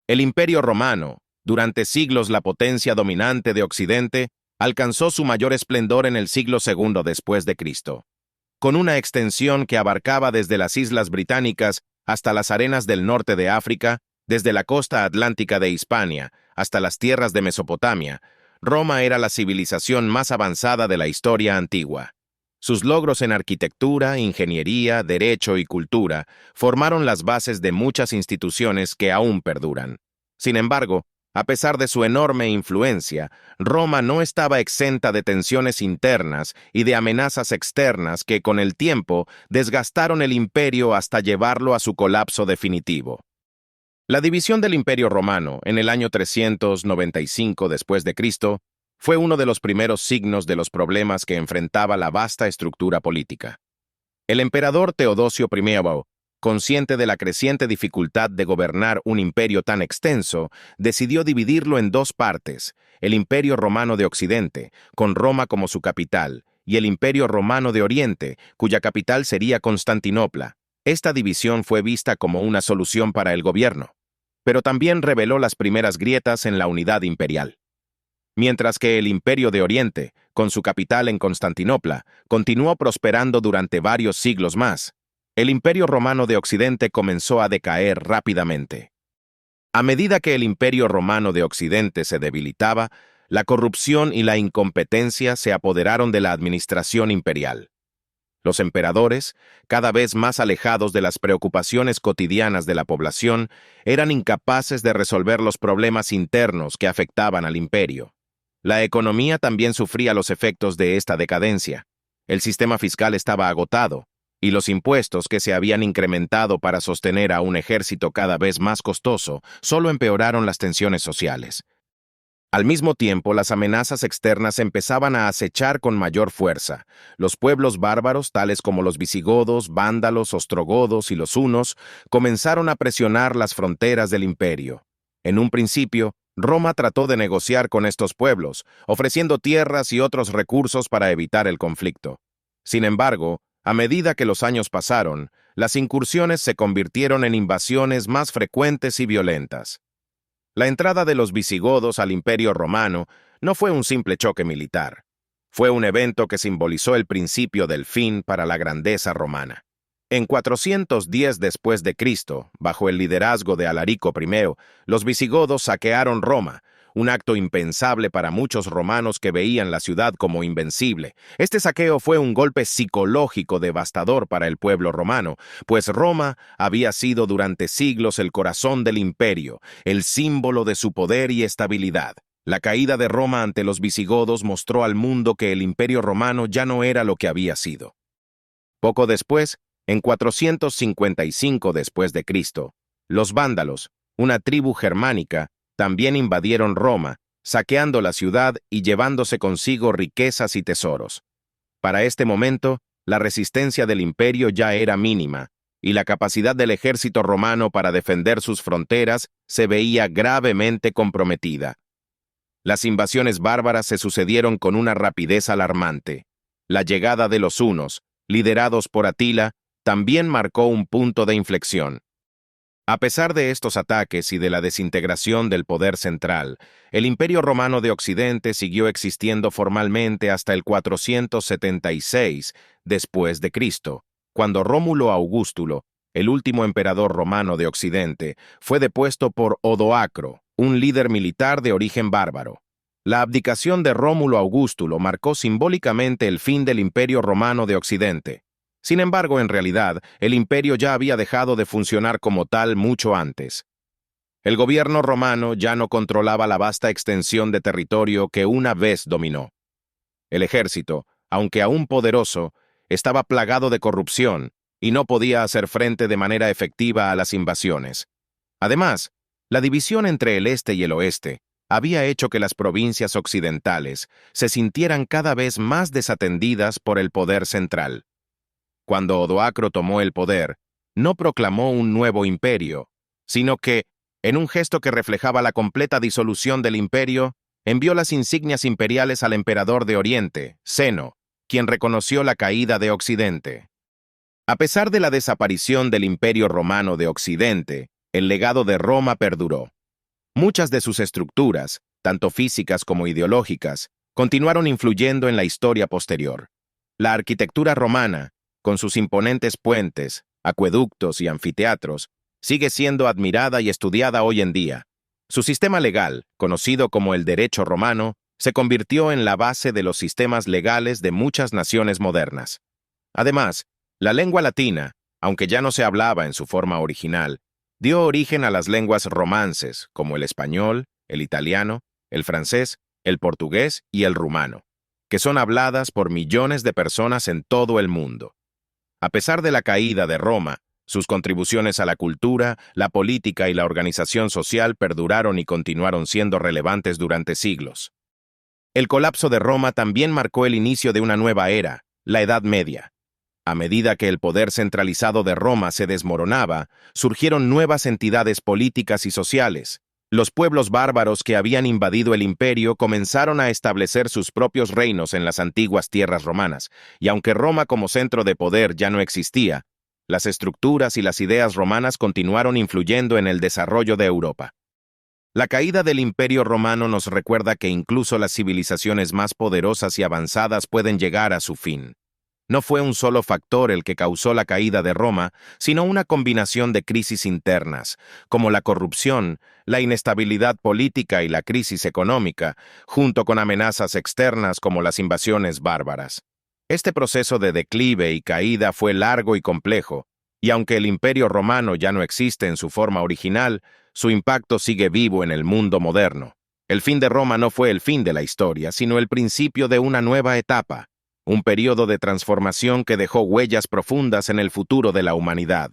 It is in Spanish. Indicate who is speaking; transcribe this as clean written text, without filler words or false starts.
Speaker 1: El Imperio Romano, durante siglos la potencia dominante de Occidente, alcanzó su mayor esplendor en el siglo II después de Cristo. Con una extensión que abarcaba desde las Islas Británicas hasta las arenas del norte de África, desde la costa atlántica de Hispania hasta las tierras de Mesopotamia, Roma era la civilización más avanzada de la historia antigua. Sus logros en arquitectura, ingeniería, derecho y cultura formaron las bases de muchas instituciones que aún perduran. Sin embargo, a pesar de su enorme influencia, Roma no estaba exenta de tensiones internas y de amenazas externas que, con el tiempo, desgastaron el imperio hasta llevarlo a su colapso definitivo. La división del Imperio Romano en el año 395 después de Cristo fue uno de los primeros signos de los problemas que enfrentaba la vasta estructura política. El emperador Teodosio I, consciente de la creciente dificultad de gobernar un imperio tan extenso, decidió dividirlo en dos partes: el Imperio Romano de Occidente, con Roma como su capital, y el Imperio Romano de Oriente, cuya capital sería Constantinopla. Esta división fue vista como una solución para el gobierno, pero también reveló las primeras grietas en la unidad imperial. Mientras que el Imperio de Oriente, con su capital en Constantinopla, continuó prosperando durante varios siglos más, el Imperio Romano de Occidente comenzó a decaer rápidamente. A medida que el Imperio Romano de Occidente se debilitaba, la corrupción y la incompetencia se apoderaron de la administración imperial. Los emperadores, cada vez más alejados de las preocupaciones cotidianas de la población, eran incapaces de resolver los problemas internos que afectaban al imperio. La economía también sufría los efectos de esta decadencia. El sistema fiscal estaba agotado, y los impuestos que se habían incrementado para sostener a un ejército cada vez más costoso solo empeoraron las tensiones sociales. Al mismo tiempo, las amenazas externas empezaban a acechar con mayor fuerza. Los pueblos bárbaros, tales como los visigodos, vándalos, ostrogodos y los hunos, comenzaron a presionar las fronteras del imperio. En un principio, Roma trató de negociar con estos pueblos, ofreciendo tierras y otros recursos para evitar el conflicto. Sin embargo, a medida que los años pasaron, las incursiones se convirtieron en invasiones más frecuentes y violentas. La entrada de los visigodos al Imperio Romano no fue un simple choque militar. Fue un evento que simbolizó el principio del fin para la grandeza romana. En 410 después de Cristo, bajo el liderazgo de Alarico I, los visigodos saquearon Roma, un acto impensable para muchos romanos que veían la ciudad como invencible. Este saqueo fue un golpe psicológico devastador para el pueblo romano, pues Roma había sido durante siglos el corazón del imperio, el símbolo de su poder y estabilidad. La caída de Roma ante los visigodos mostró al mundo que el imperio romano ya no era lo que había sido. Poco después, en 455 después de Cristo, los vándalos, una tribu germánica, también invadieron Roma, saqueando la ciudad y llevándose consigo riquezas y tesoros. Para este momento, la resistencia del imperio ya era mínima, y la capacidad del ejército romano para defender sus fronteras se veía gravemente comprometida. Las invasiones bárbaras se sucedieron con una rapidez alarmante. La llegada de los hunos, liderados por Atila, también marcó un punto de inflexión. A pesar de estos ataques y de la desintegración del poder central, el Imperio Romano de Occidente siguió existiendo formalmente hasta el 476 después de Cristo, cuando Rómulo Augustulo, el último emperador romano de Occidente, fue depuesto por Odoacro, un líder militar de origen bárbaro. La abdicación de Rómulo Augustulo marcó simbólicamente el fin del Imperio Romano de Occidente. Sin embargo, en realidad, el imperio ya había dejado de funcionar como tal mucho antes. El gobierno romano ya no controlaba la vasta extensión de territorio que una vez dominó. El ejército, aunque aún poderoso, estaba plagado de corrupción y no podía hacer frente de manera efectiva a las invasiones. Además, la división entre el este y el oeste había hecho que las provincias occidentales se sintieran cada vez más desatendidas por el poder central. Cuando Odoacro tomó el poder, no proclamó un nuevo imperio, sino que, en un gesto que reflejaba la completa disolución del imperio, envió las insignias imperiales al emperador de Oriente, Zeno, quien reconoció la caída de Occidente. A pesar de la desaparición del Imperio Romano de Occidente, el legado de Roma perduró. Muchas de sus estructuras, tanto físicas como ideológicas, continuaron influyendo en la historia posterior. La arquitectura romana, con sus imponentes puentes, acueductos y anfiteatros, sigue siendo admirada y estudiada hoy en día. Su sistema legal, conocido como el derecho romano, se convirtió en la base de los sistemas legales de muchas naciones modernas. Además, la lengua latina, aunque ya no se hablaba en su forma original, dio origen a las lenguas romances, como el español, el italiano, el francés, el portugués y el rumano, que son habladas por millones de personas en todo el mundo. A pesar de la caída de Roma, sus contribuciones a la cultura, la política y la organización social perduraron y continuaron siendo relevantes durante siglos. El colapso de Roma también marcó el inicio de una nueva era, la Edad Media. A medida que el poder centralizado de Roma se desmoronaba, surgieron nuevas entidades políticas y sociales. Los pueblos bárbaros que habían invadido el imperio comenzaron a establecer sus propios reinos en las antiguas tierras romanas, y aunque Roma como centro de poder ya no existía, las estructuras y las ideas romanas continuaron influyendo en el desarrollo de Europa. La caída del Imperio Romano nos recuerda que incluso las civilizaciones más poderosas y avanzadas pueden llegar a su fin. No fue un solo factor el que causó la caída de Roma, sino una combinación de crisis internas, como la corrupción, la inestabilidad política y la crisis económica, junto con amenazas externas como las invasiones bárbaras. Este proceso de declive y caída fue largo y complejo, y aunque el Imperio Romano ya no existe en su forma original, su impacto sigue vivo en el mundo moderno. El fin de Roma no fue el fin de la historia, sino el principio de una nueva etapa, un periodo de transformación que dejó huellas profundas en el futuro de la humanidad.